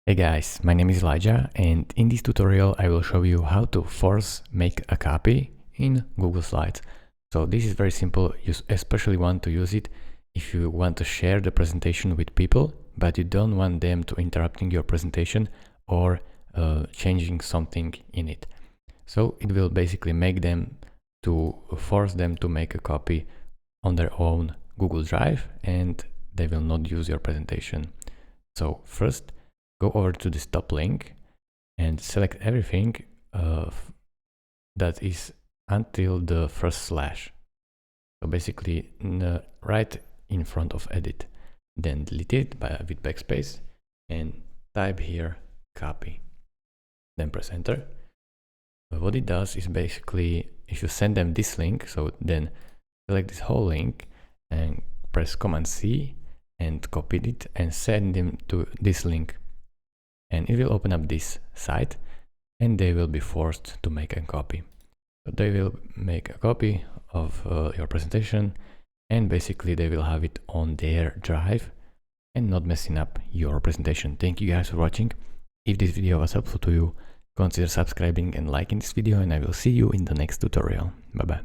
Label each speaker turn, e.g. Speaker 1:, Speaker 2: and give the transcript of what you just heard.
Speaker 1: Hey guys, my name is Elijah, and in this tutorial I will show you how to force make a copy in Google Slides. So this is very simple. You especially want to use it if you want to share the presentation with people, but you don't want them to interrupting your presentation or changing something in it. So it will basically make them to force them to make a copy on their own Google Drive, and they will not use your presentation. So first, go over to this top link and select everything that is until the first slash. So basically right in front of edit. Then delete it with backspace and type here copy. Then press enter. What it does is basically if you send them this link, so then select this whole link and press Command C and copy it and send them to this link. And it will open up this site and they will be forced to make a copy. So they will make a copy of your presentation and basically they will have it on their drive and not messing up your presentation. Thank you guys for watching. If this video was helpful to you, consider subscribing and liking this video, and I will see you in the next tutorial. Bye bye.